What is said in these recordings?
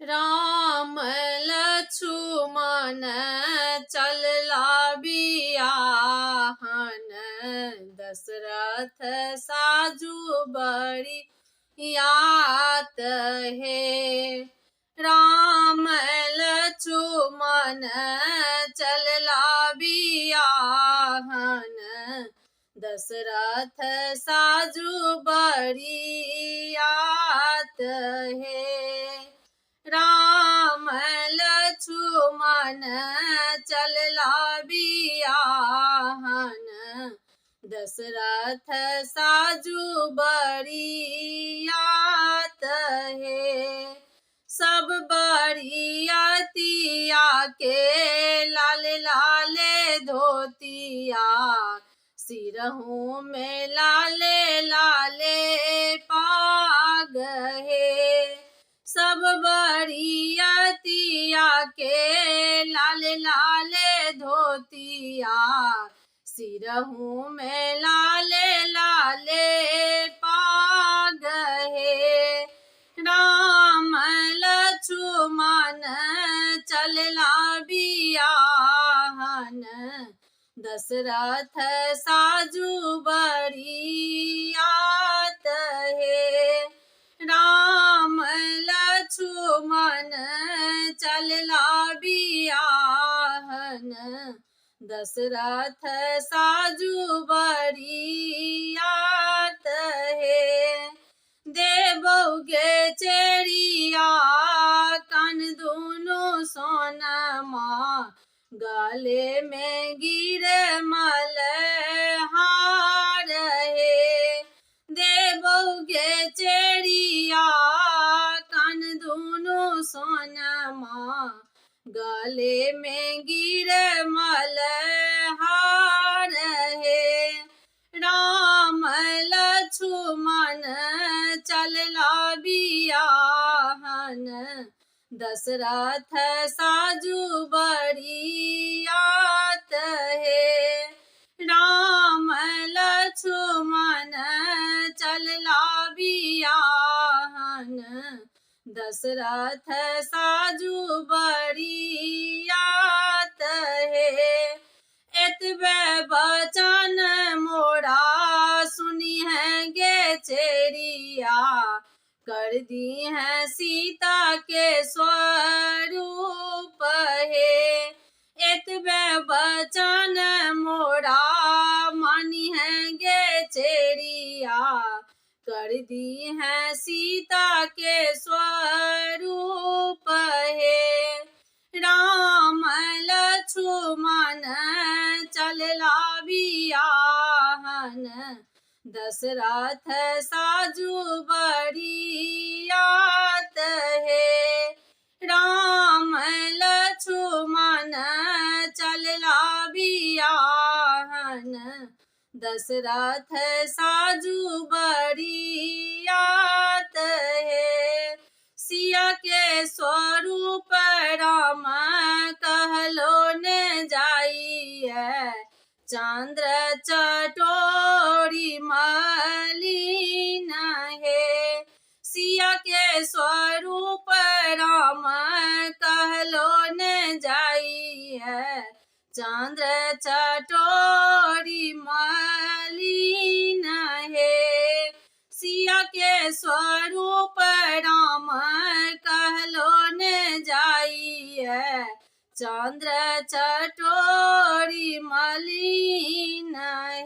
राम लक्ष्मण चलला बियाहन, दशरथ साजू बड़ी यात है। राम लक्ष्मण चलला बियाहन, दशरथ साजू बड़ी यात है। राम लक्ष्मण चलला बियाहन, दशरथ साजू बरियात है। सब बरियातिया के लाल लाले धोतिया, सिरहू में लाले लाले पाग है। सब बरियातिया के लाल लाले धोतिया, सिरहू में लाले लाले पाग है। राम लक्ष्मण चलला बियाहन, दशरथ साजू बरियात है। राम लक्ष्मण चलला बियाहन, दशरथ साजू बरियात है। देवोगे चेरिया कान दोनों सोनमा, गले में गिरे मलहार है। देवोगे चेरिया कान दोनों सोनमा, गले में गिरे मलहार है। राम लक्ष्मण चलला बियाहन, दशरथ साजू बरियात है। राम लक्ष्मण चलला बियाहन, दशरथ साजू बरियात है। एतबे बचन मोरा सुनी है गे चेरिया, कर दी है सीता के स्वरूप है। एतबे बचन मोरा मानी है गे चेरिया, कर दी है सीता के स्वरूप है। राम लक्ष्मण चलला बियाहन, दशरथ साजू बरियात है। राम लक्ष्मण चलला बियाहन, दशरथ साजू बरियात है। सिया के स्वरूप राम कहलो ने जाइए, चंद्र चटोरी मलिन है। सिया के स्वरूप राम कहलो ने जाइए, चंद्र चटोरी मलिन है। सिया के स्वरूप राम कहलो ने जाइए, चंद्र चटोरी मलिन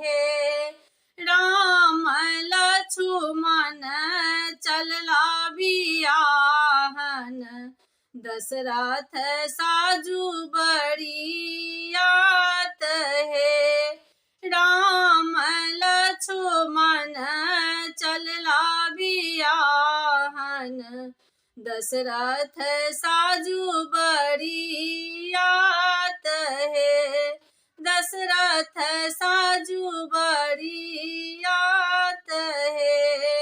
है। राम लक्ष्मण चलला बियाहन, दशरथ साजू बरियात है। राम लक्ष्मण चलला बियाहन, दशरथ साजू बरियात है। दशरथ साजू बरियात है।